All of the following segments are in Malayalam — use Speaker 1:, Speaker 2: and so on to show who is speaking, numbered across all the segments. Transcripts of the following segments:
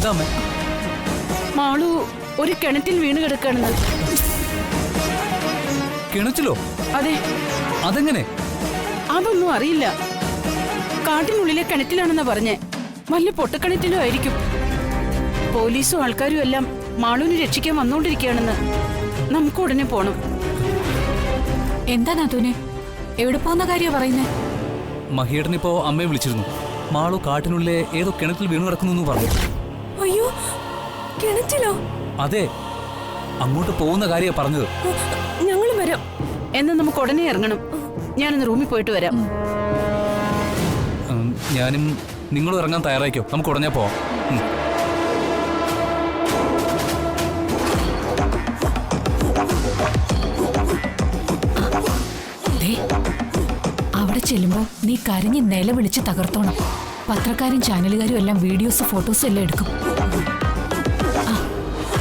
Speaker 1: എന്താ അമ്മേ?
Speaker 2: മാളു ഒരു കിണറ്റിൽ വീണ് കിടക്കുകയാണെന്ന്.
Speaker 1: കിണറ്റിലോ?
Speaker 2: അതെ.
Speaker 1: അതെങ്ങനെ?
Speaker 2: അതൊന്നും അറിയില്ല. കാട്ടിനുള്ളിലെ കിണറ്റിലാണെന്നാ പറഞ്ഞേ. വലിയ പൊട്ടക്കിണറ്റിലും ആയിരിക്കും. പോലീസും ആൾക്കാരും എല്ലാം മാളുവിനെ രക്ഷിക്കാൻ വന്നോണ്ടിരിക്കുകയാണെന്ന്. നമുക്ക് ഉടനെ പോണം.
Speaker 3: എന്താ നാത്തൂനെ, എവിടെ പോകുന്ന കാര്യ പറയുന്നേ?
Speaker 1: മഹിയേട്ടനിപ്പോ അമ്മയെ വിളിച്ചിരുന്നു. മാളു കാട്ടിനുള്ളിലെ ഏതോ കിണറ്റിൽ വീണു കിടക്കുന്നു പറഞ്ഞു.
Speaker 3: അയ്യോ, കിണറ്റിലോ?
Speaker 1: അതെ, അങ്ങോട്ട് പോകുന്ന കാര്യ പറഞ്ഞത്.
Speaker 3: ഞങ്ങളും വരാം.
Speaker 2: എന്നാ നമുക്ക് ഉടനെ ഇറങ്ങണം. ഞാനൊന്ന് റൂമിൽ പോയിട്ട് വരാം.
Speaker 1: ഞാനും നിങ്ങളും ഇറങ്ങാൻ തയ്യാറായിക്കോ. നമുക്ക് ഉടനെ പോവാം.
Speaker 3: അവിടെ ചെല്ലുമ്പോ നീ കരഞ്ഞ് നിലവിളിച്ച് തകർത്തോണം. പത്രക്കാരും ചാനലുകാരും എല്ലാം വീഡിയോസ് ഫോട്ടോസും എല്ലാം എടുക്കും.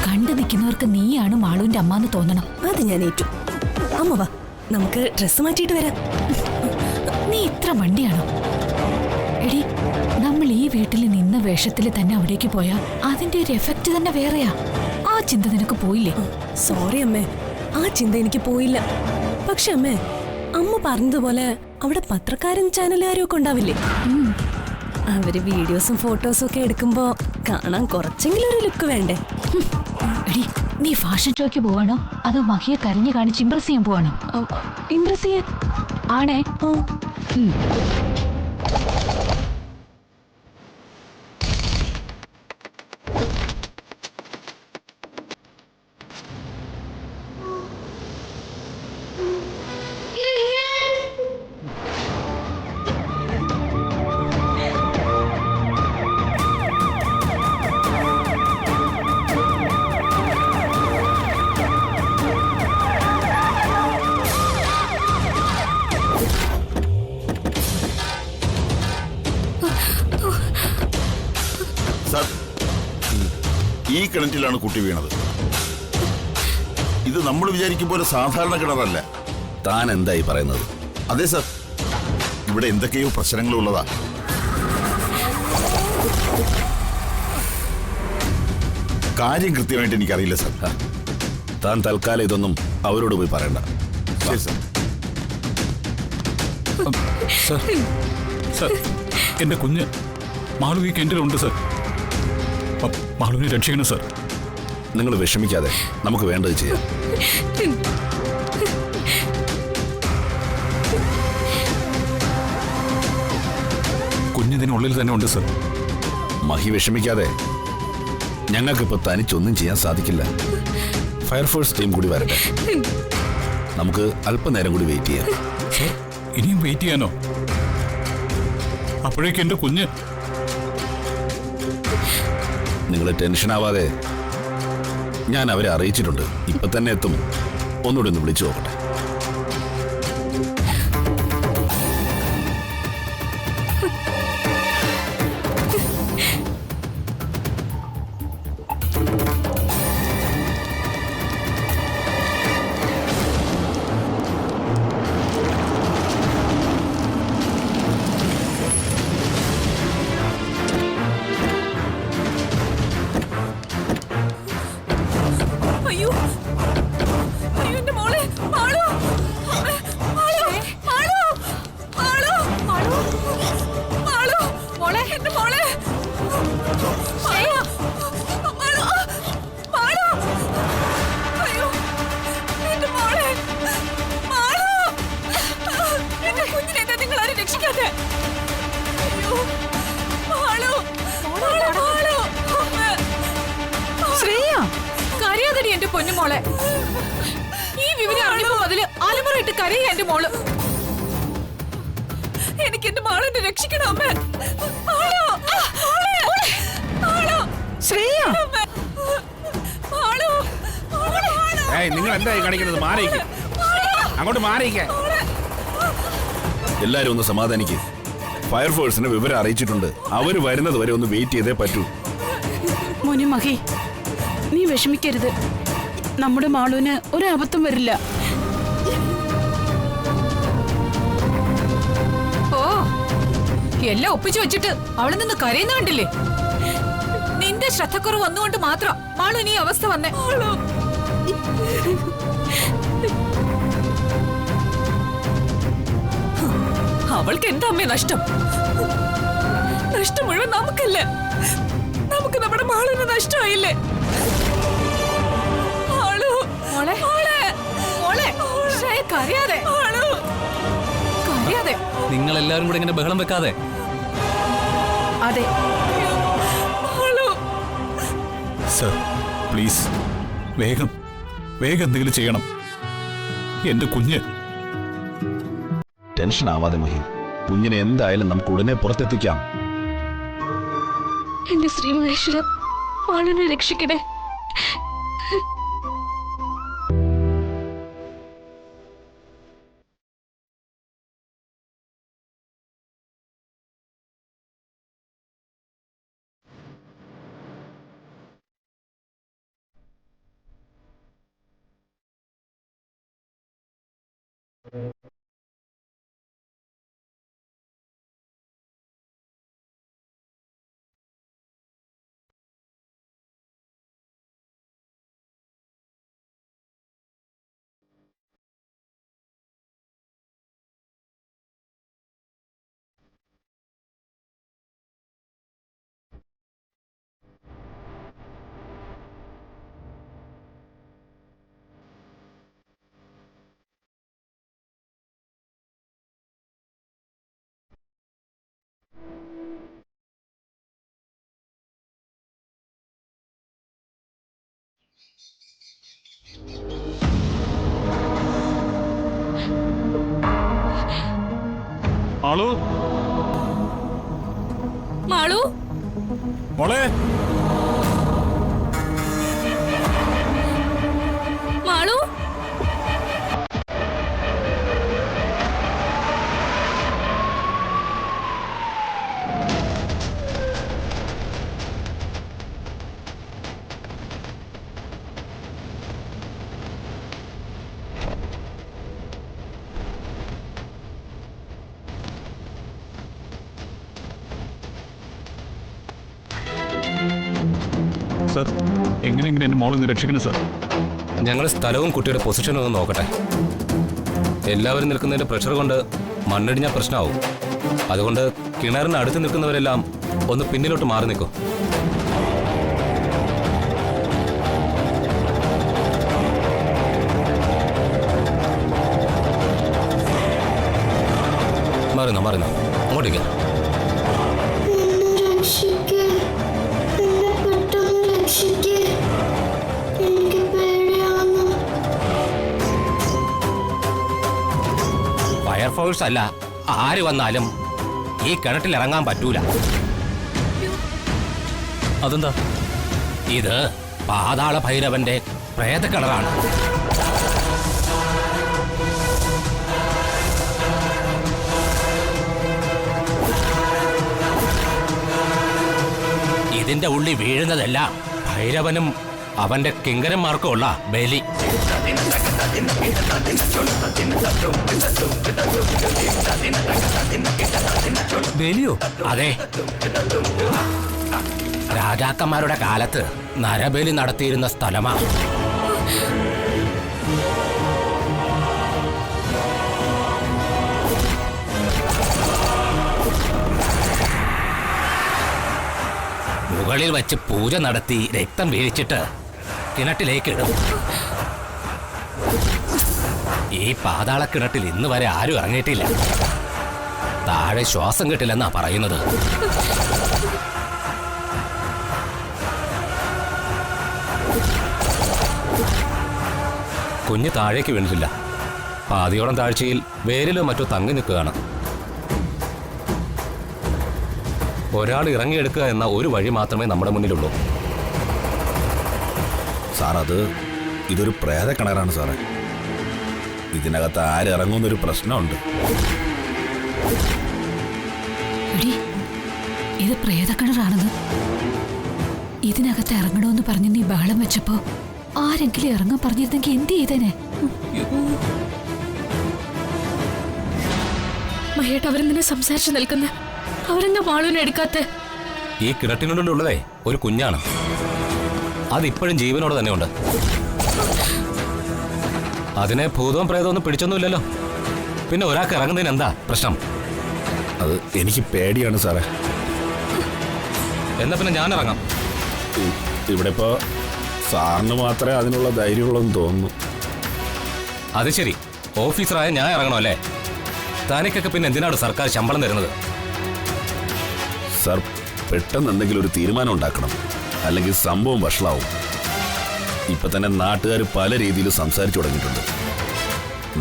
Speaker 3: കണ്ടു നിൽക്കുന്നവർക്ക് നീയാണ് മാളുവിന്റെ അമ്മന്ന് തോന്നണം.
Speaker 4: അത് ഞാൻ ഏറ്റു. അമ്മ വാ, നമുക്ക് ഡ്രസ്സ് മാറ്റിയിട്ട് വരാം.
Speaker 3: നീ ഇത്ര മണ്ടിയാണോ? എടി, നമ്മൾ ഈ വീട്ടിൽ നിന്ന വേഷത്തിൽ തന്നെ അവിടേക്ക് പോയാ അതിന്റെ ഒരു എഫക്റ്റ് തന്നെ വേറെയാ. ആ ചിന്ത നിനക്ക് പോയില്ലേ?
Speaker 4: സോറി അമ്മേ, ആ ചിന്ത എനിക്ക് പോയില്ല. പക്ഷെ അമ്മേ, അമ്മ പറഞ്ഞതുപോലെ അവിടെ പത്രക്കാരും ചാനലുകാരും ഒക്കെ ഉണ്ടാവില്ലേ? അവര് വീഡിയോസും ഫോട്ടോസും ഒക്കെ എടുക്കുമ്പോ കാണാൻ കുറച്ചെങ്കിലും ഒരു ലുക്ക് വേണ്ടേ?
Speaker 3: എടി, നീ ഫാഷൻ ഷോയ്ക്ക് പോവാണോ അതോ മഹിയെ കരഞ്ഞു കാണിച്ച് ഇംപ്രസ് ചെയ്യാൻ പോവാണോ?
Speaker 4: ഇംപ്രസ് ചെയ്യാൻ
Speaker 3: ആണേ.
Speaker 5: ഈ കിണറ്റിലാണ് കുട്ടി വീണത്. ഇത് നമ്മൾ വിചാരിക്കും പോലെ സാധാരണ കിണറല്ല.
Speaker 6: താൻ എന്തായി പറയുന്നത്?
Speaker 5: അതെ സർ, ഇവിടെ എന്തൊക്കെയോ പ്രശ്നങ്ങളുള്ളതാ. കാര്യം കൃത്യമായിട്ട് എനിക്കറിയില്ല സർ.
Speaker 6: താൻ തൽക്കാലം ഇതൊന്നും അവരോട് പോയി പറയണ്ട.
Speaker 5: ശരി സർ.
Speaker 7: സർ, സർ, എന്റെ കുഞ്ഞ് മാളു ഈ കിണറ്റിലുണ്ട് സർ. മാളുവിനെ രക്ഷിക്കണം സർ.
Speaker 6: നിങ്ങൾ വിഷമിക്കാതെ നമുക്ക് വേണ്ടത് ചെയ്യാം.
Speaker 7: കുഞ്ഞിതിനുള്ളിൽ തന്നെ ഉണ്ട് സർ.
Speaker 6: മഹി വിഷമിക്കാതെ. ഞങ്ങൾക്കിപ്പോ തനിച്ചൊന്നും ചെയ്യാൻ സാധിക്കില്ല. ഫയർഫോഴ്സ് ടീം കൂടി വരട്ടെ. നമുക്ക് അല്പനേരം കൂടി വെയിറ്റ് ചെയ്യാം.
Speaker 7: സർ, ഇനിയും വെയിറ്റ് ചെയ്യാനോ? അപ്പോഴേക്ക് എന്റെ കുഞ്ഞ്.
Speaker 6: നിങ്ങൾ ടെൻഷൻ ആവാതെ. ഞാൻ അവരെ അറിയിച്ചിട്ടുണ്ട്. ഇപ്പൊ തന്നെ എത്തും. ഒന്നുകൂടി ഒന്ന് വിളിച്ചു നോക്കട്ടെ.
Speaker 4: അയ്യോ, അയ്യോ എന്റെ മോളെ, മാളു, മാളു, മാളു, മാളു, മാളു, മാളു, മോളെ, എന്റെ മോളെ, മാളു, മാളു, മാളു, അയ്യോ, എന്റെ മോളെ, മാളു, എന്റെ കുഞ്ഞിനെ എന്താ നിങ്ങൾ ആരും രക്ഷിക്കാതെ? അയ്യോ, മാളു, മാളു, മാളു,
Speaker 2: ശ്രേയ,
Speaker 3: കരയാതടി എന്റെ പൊന്നുമോളെ. ഈ വിവരം അറിഞ്ഞപ്പോ മുതല് അലമുറയിട്ട് കരയ എന്റെ മോള്.
Speaker 4: എനിക്ക് എന്റെ മാളിനെ രക്ഷിക്കണം അമ്മേ. മാളു, മാളു, മാളു,
Speaker 2: ശ്രേയ,
Speaker 4: മാളു, മാളു.
Speaker 6: നിങ്ങൾ എന്തായി കാണിക്കുന്നത്? മാറിയിക്ക്, അങ്ങോട്ട് മാറിയിക്ക്. എല്ലാരും ഒന്ന് സമാധാനിക്ക്. ഫയർഫോഴ്സിനെ വിവരം അറിയിച്ചിട്ടുണ്ട്. അവര് വരുന്നത് വരെ ഒന്ന് വെയിറ്റ് ചെയ്തേ പറ്റൂ.
Speaker 2: മോനെ മഹി, നീ വിഷമിക്കരുത്. നമ്മുടെ മാളുവിന് ഒരബദ്ധം വരില്ല.
Speaker 3: ഓ, എല്ലാം ഒപ്പിച്ചു വെച്ചിട്ട് അവളെ നിന്ന് കരയുന്ന കണ്ടില്ലേ?
Speaker 4: നിന്റെ
Speaker 3: നിന്റെ ശ്രദ്ധക്കുറവ് വന്നുകൊണ്ട് മാത്രം മാളു ഇനി ഈ അവസ്ഥ വന്നേ. അവൾക്ക് എന്താ അമ്മേ നഷ്ടം? നഷ്ടം മുഴുവൻ നമുക്കല്ലേ? നമുക്ക് നമ്മുടെ മാളുവിന് നഷ്ടമായില്ലേ? കരയാതെ കരയാതെ.
Speaker 1: നിങ്ങൾ എല്ലാവരും കൂടെ ഇങ്ങനെ ബഹളം വെക്കാതെ.
Speaker 2: അതെ,
Speaker 7: സർ പ്ലീസ് വേഗം വേഗം എന്തെങ്കിലും ചെയ്യണം. എന്റെ കുഞ്ഞ്.
Speaker 6: ടെൻഷൻ ആവാതെ മഹീം, കുഞ്ഞിനെ എന്തായാലും നമുക്ക് ഉടനെ പുറത്തെത്തിക്കാം.
Speaker 3: എന്റെ ശ്രീ മഹേശ്വര, മാളുവിനെ രക്ഷിക്കണേ.
Speaker 7: മാളു,
Speaker 3: മാളു,
Speaker 7: മോളെ.
Speaker 3: മാളു.
Speaker 7: സർ എങ്ങനെയെങ്കിലും എന്റെ മോളിൽ നിന്ന് രക്ഷിക്കണം സർ.
Speaker 8: ഞങ്ങൾ സ്ഥലവും കുട്ടിയുടെ പൊസിഷനും ഒന്ന് നോക്കട്ടെ. എല്ലാവരും നിൽക്കുന്നതിന്റെ പ്രഷർ കൊണ്ട് മണ്ണിടിഞ്ഞ പ്രശ്നമാവും. അതുകൊണ്ട് കിണറിന് അടുത്ത് നിൽക്കുന്നവരെല്ലാം ഒന്ന് പിന്നിലോട്ട് മാറി നിൽക്കും. മാറുന്ന അങ്ങോട്ടേക്ക്. ഫയർഫോഴ്സ് അല്ല, ആര് വന്നാലും ഈ കിണറ്റിൽ ഇറങ്ങാൻ പറ്റൂല.
Speaker 1: അതെന്താ?
Speaker 8: ഇത് പാതാള ഭൈരവന്റെ പ്രേതക്കിണറാണ്. ഇതിന്റെ ഉള്ളിൽ വീഴുന്നതെല്ലാം ഭൈരവനും അവന്റെ കിങ്കരന്മാർക്കുമുള്ള ബലി.
Speaker 1: ബലിയോ?
Speaker 8: അതെ, രാജാക്കന്മാരുടെ കാലത്ത് നരബലി നടത്തിയിരുന്ന സ്ഥലമാണ്. മുകളിൽ വച്ച് പൂജ നടത്തി രക്തം വീഴിച്ചിട്ട് കിണറ്റിലേക്ക് ഇടും. ഈ പാതാള കിണറ്റിൽ ഇന്ന് വരെ ആരും ഇറങ്ങിയിട്ടില്ല. താഴെ ശ്വാസം കിട്ടില്ലെന്നാ പറയുന്നത്. കുഞ്ഞ് താഴേക്ക് വീണിട്ടില്ല. പാതിയോളം താഴ്ചയിൽ വേരിലോ മറ്റോ തങ്ങി നിൽക്കുകയാണ്. ഒരാൾ ഇറങ്ങിയെടുക്കുക എന്ന ഒരു വഴി മാത്രമേ നമ്മുടെ മുന്നിലുള്ളൂ.
Speaker 6: സാർ, ഇതൊരു പ്രേത കിണറാണ് സാറേ. ഇതിനകത്ത് ആരിറങ്ങുന്നൊരു പ്രശ്നമുണ്ട്.
Speaker 3: ഇത് പ്രേതക്കിണറാണെന്ന് ഇതിനകത്ത് ഇറങ്ങണമെന്ന് പറഞ്ഞ് നീ ബഹളം വെച്ചപ്പോ ആരെങ്കിലും ഇറങ്ങാൻ പറഞ്ഞിരുന്നെങ്കിൽ എന്ത് ചെയ്തേനെ? മഹേട്ട് അവരെന്തിനെ സംസാരിച്ചു നിൽക്കുന്ന? അവരെന്താ മാളുവിനെ എടുക്കാത്ത?
Speaker 8: ഈ കിണറ്റിനുള്ളിലുള്ളതേ ഒരു കുഞ്ഞാണ്. അതിപ്പോഴും ജീവനോട് തന്നെയുണ്ട്. അതിനെ ഭൂതവും പ്രേതവും ഒന്നും പിടിച്ചൊന്നുമില്ലല്ലോ. പിന്നെ ഒരാൾക്ക് ഇറങ്ങുന്നതിന് എന്താ പ്രശ്നം?
Speaker 6: അത് എനിക്ക് പേടിയാണ് സാറേ.
Speaker 8: എന്നാ പിന്നെ ഞാൻ ഇറങ്ങാം.
Speaker 6: ഇവിടെ ഇപ്പോ സാറിന് മാത്രമേ അതിനുള്ള ധൈര്യമുള്ളെന്ന് തോന്നുന്നു.
Speaker 8: അത് ശരി, ഓഫീസറായ ഞാൻ ഇറങ്ങണോ അല്ലേ? തനിക്കൊക്കെ പിന്നെ എന്തിനാണ് സർക്കാർ ശമ്പളം തരുന്നത്?
Speaker 6: സാർ പെട്ടെന്ന് എന്തെങ്കിലും ഒരു തീരുമാനം ഉണ്ടാക്കണം, അല്ലെങ്കിൽ സംഭവം വഷളാവും. ഇപ്പൊ തന്നെ നാട്ടുകാർ പല രീതിയിൽ സംസാരിച്ചു തുടങ്ങിയിട്ടുണ്ട്.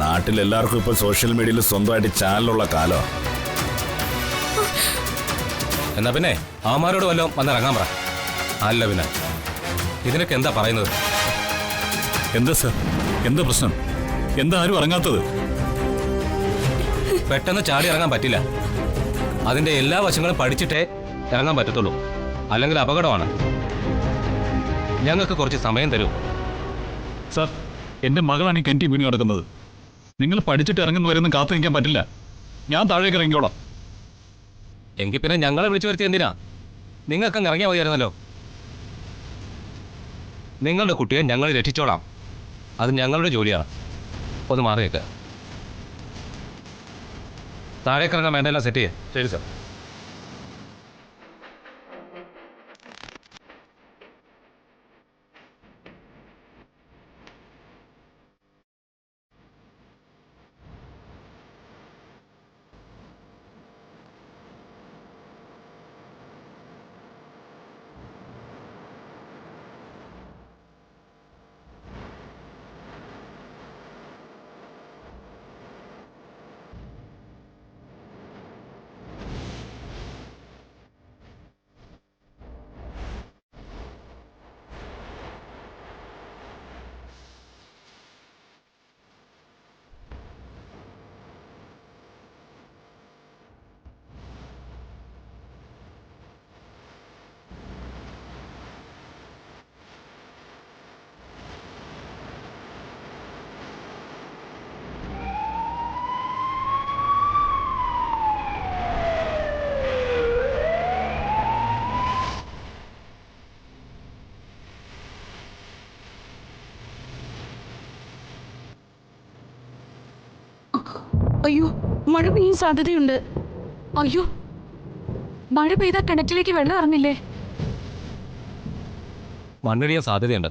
Speaker 6: നാട്ടിൽ എല്ലാവർക്കും ഇപ്പൊ സോഷ്യൽ മീഡിയയിൽ സ്വന്തമായിട്ട് ചാനലുള്ള കാലമാണ്.
Speaker 8: എന്നാ പിന്നെ അവന്മാരോട് വല്ലതും വന്നിറങ്ങാൻ പറ. അല്ല പിന്നെ ഇതിനൊക്കെ എന്താ പറയുന്നത്?
Speaker 7: എന്താ സർ, എന്താ പ്രശ്നം? എന്താ ആരും ഇറങ്ങാത്തത്?
Speaker 8: പെട്ടെന്ന് ചാടി ഇറങ്ങാൻ പറ്റില്ല. അതിന്റെ എല്ലാ വശങ്ങളും പഠിച്ചിട്ടേ ഇറങ്ങാൻ പറ്റത്തുള്ളൂ, അല്ലെങ്കിൽ അപകടമാണ്. ഞങ്ങൾക്ക് കുറച്ച് സമയം തരൂ.
Speaker 7: സർ, എൻ്റെ മകളാണ് ഈ കിണറ്റിൽ വീണ് കിടക്കുന്നത്. നിങ്ങൾ പഠിച്ചിട്ട് ഇറങ്ങുന്നവരെയൊന്നും കാത്തു നിൽക്കാൻ പറ്റില്ല. ഞാൻ താഴേക്ക് ഇറങ്ങിക്കോളാം.
Speaker 8: എങ്കിൽ പിന്നെ ഞങ്ങളെ വിളിച്ചു വരുത്തി എന്തിനാ? നിങ്ങൾക്കങ്ങ് ഇറങ്ങിയാൽ മതിയായിരുന്നല്ലോ. നിങ്ങളുടെ കുട്ടിയെ ഞങ്ങൾ രക്ഷിച്ചോളാം. അത് ഞങ്ങളുടെ ജോലിയാണ്. ഒന്ന് മാറിയേക്ക്. താഴേക്ക് ഇറങ്ങാൻ വേണ്ടല്ല, സെറ്റ് ചെയ്യേ. ശരി സാർ.
Speaker 2: അയ്യോ, മഴ പെയ്യാൻ സാധ്യതയുണ്ട്. അയ്യോ, മഴ പെയ്താൽ കിണറ്റിലേക്ക് വെള്ളം ഇറങ്ങില്ലേ?
Speaker 8: മണ്ണിടിയാൻ സാധ്യതയുണ്ട്.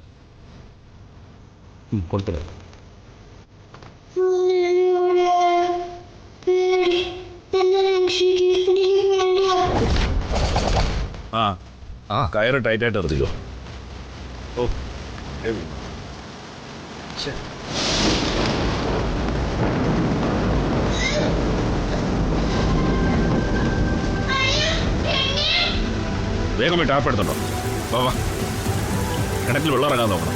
Speaker 8: കൊടുത്തില്ല.
Speaker 6: ആ കയറ് ടൈറ്റായിട്ട് എറിയോ? ഓ വേഗം ടാപ്പ് എടുത്തുണ്ടോ? വാ, കിണറ്റിൽ വെള്ളം ഇറങ്ങാൻ നോക്കണം.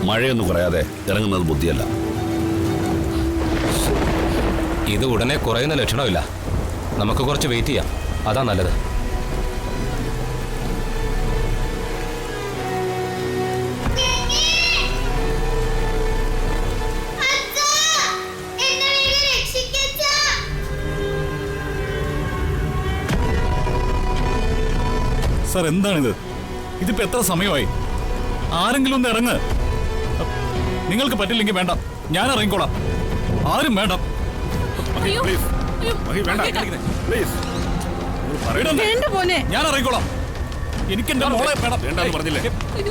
Speaker 6: മഴയൊന്നും കുറയാതെ ഇറങ്ങുന്നത് ബുദ്ധിയല്ല.
Speaker 8: ഇത് ഉടനെ കുറയുന്ന ലക്ഷണമില്ല. നമുക്ക് കുറച്ച് വെയിറ്റ് ചെയ്യാം, അതാ നല്ലത്.
Speaker 7: സാർ, എന്താണിത്? ഇതിപ്പോ എത്ര സമയമായി? ആരെങ്കിലും ഒന്ന് ഇറങ്ങ്. നിങ്ങൾക്ക് പറ്റില്ലെങ്കിൽ വേണ്ട, ഞാൻ ഇറങ്ങിക്കോളാം. ആരും വേണ്ട. ഞാൻ ഇറങ്ങിക്കോളാം. എനിക്ക് എന്റെ മോളെ വേണം.
Speaker 6: വേണ്ടെന്ന് പറഞ്ഞില്ലേ?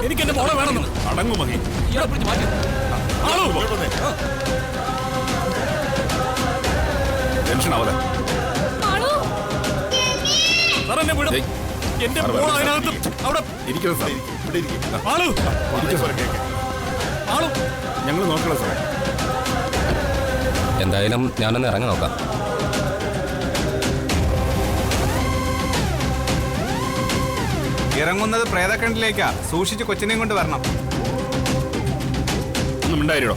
Speaker 7: എനിക്ക് എന്റെ മോളെ വേണം.
Speaker 6: അടങ്ങു മഹി. ടെൻഷൻ ആവല്ലേ?
Speaker 7: സാർ, എന്നെ വിടും. എന്റെ മോൾ അതിനകത്ത് അവിടെ
Speaker 6: ഇരിക്കണം സാർ. ഇവിടെ
Speaker 7: ആളു ആളു
Speaker 6: ഞങ്ങൾ നോക്കണം സാറേ.
Speaker 8: എന്തായാലും ഞാനൊന്ന് ഇറങ്ങി നോക്കാം.
Speaker 9: ഇറങ്ങുന്നത് പ്രേതക്കണ്ടിലേക്കാ. സൂക്ഷിച്ച് കൊച്ചിനെയും കൊണ്ട് വരണം.
Speaker 6: ഒന്നും ഉണ്ടായിരോ?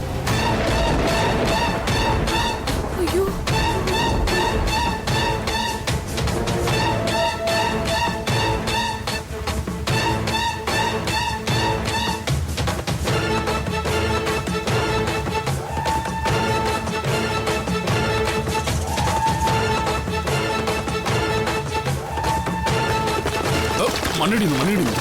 Speaker 6: മണ്ണിടിക്കുന്നു മണ്ണിടിക്കുന്നു.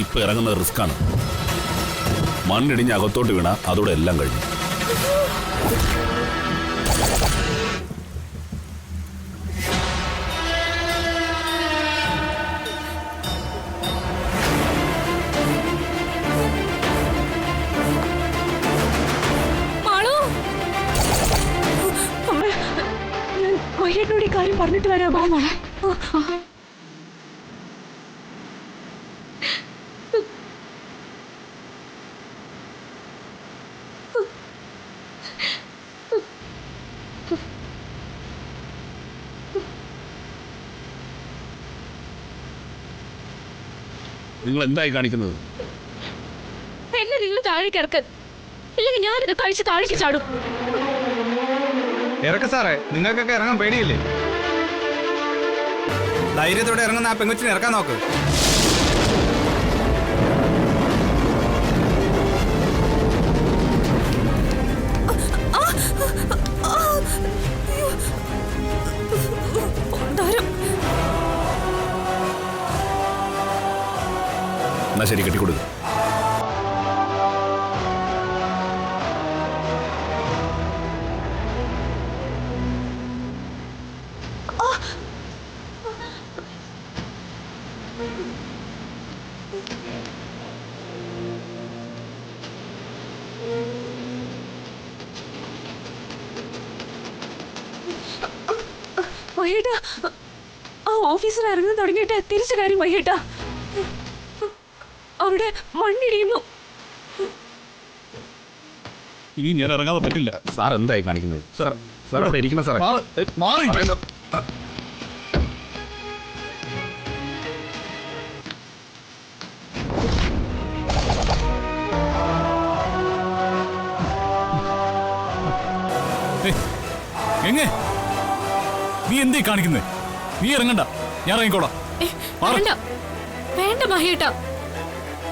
Speaker 6: ഇപ്പൊ ഇറങ്ങുന്നത് റിസ്ക്കാണ്. മണ്ണിടിഞ്ഞ് അകത്തോട്ട് വീണ അതോടെ എല്ലാം കഴിഞ്ഞു.
Speaker 2: അമ്മ, ഞാൻ മഹിയേട്ടനോട് ഈ കാര്യം പറഞ്ഞിട്ട് വരാമോ? മോളെ
Speaker 6: നിങ്ങൾ എന്തായി കാണിക്കുന്നത്?
Speaker 2: എന്നെ നിങ്ങൾ താഴേക്ക് ഇറക്കൻ, ഇല്ലെങ്കിൽ ഞാനിത് കഴിച്ച് താഴേക്ക് ചാടും.
Speaker 9: ഇറക്ക സാറേ, നിങ്ങൾക്കൊക്കെ ഇറങ്ങാൻ പേടിയില്ലേ? ധൈര്യത്തോടെ ഇറങ്ങുന്ന ആ പെങ്കൊച്ചിനെ ഇറക്കാൻ നോക്ക്.
Speaker 6: എന്നാ ശരി, കെട്ടിക്കൊടുക്കും.
Speaker 2: മഹിയേട്ടാ, ആ ഓഫീസിൽ ഇറങ്ങാൻ തുടങ്ങിയിട്ട് തിരിച്ചു കാര്യം മഹിയേട്ടാ. അവിടെ മണ്ണിടിയുന്നു.
Speaker 7: ഇനി ഞാൻ ഇറങ്ങാതെ പറ്റില്ല.
Speaker 6: സാർ എന്തായി കാണിക്കുന്നത്?
Speaker 7: സാർ
Speaker 6: സാർ അവിടെ ഇരിക്കണം സാറേ.
Speaker 7: മാറി. എങ്ങേ നീ എന്തേ കാണിക്കുന്നേ? നീ ഇറങ്ങണ്ട, ഞാൻ ഇറങ്ങിക്കോളാം.
Speaker 2: വേണ്ട വേണ്ട മഹിയേട്ടാ,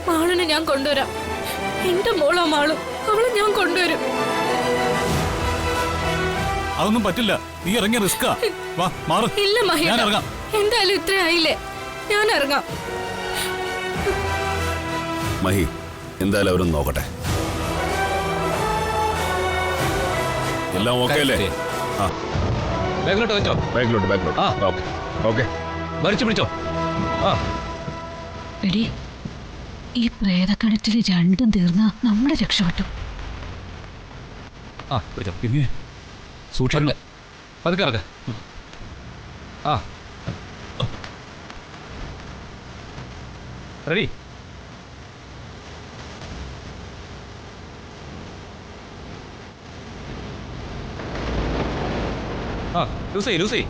Speaker 2: മാളിനെ ഞാൻ കൊണ്ടുവരാം. എന്റെ മോളാ മാളു, അവളെ ഞാൻ കൊണ്ടുവരും.
Speaker 7: അതൊന്നും പറ്റില്ല, നീ ഇറങ്ങിയ റിസ്കാ. വാ മാറ്.
Speaker 2: ഇല്ല
Speaker 7: ഞാൻ
Speaker 2: മഹിയേട്ടാ,
Speaker 7: ഇറങ്ങാം.
Speaker 2: എന്തായാലും ഇത്ര ആയില്ലേ, ഞാൻ ഇറങ്ങാം.
Speaker 6: മഹി, എന്തായാലും അവരൊന്ന് നോക്കട്ടെ. എല്ലാം ഓക്കെ അല്ലേ? ആ,
Speaker 8: ബാഗിലോട്ട് വെച്ചോ.
Speaker 6: ബാക്കിലോട്ട്.
Speaker 8: ആ.
Speaker 6: Okay okay.
Speaker 8: വലിച്ചു പിടിച്ചോ. ആ
Speaker 3: എടി, ഈ പ്രേതക്കണറ്റിൽ രണ്ടും തീർന്ന നമ്മുടെ രക്ഷപ്പെട്ടു.
Speaker 8: ആ പിടിച്ചോ.
Speaker 7: പിന്നെ സൂക്ഷിക്കണം.
Speaker 8: പതുക്കെ ഇറക്ക. ആ റെഡി. ആ ലൂസി.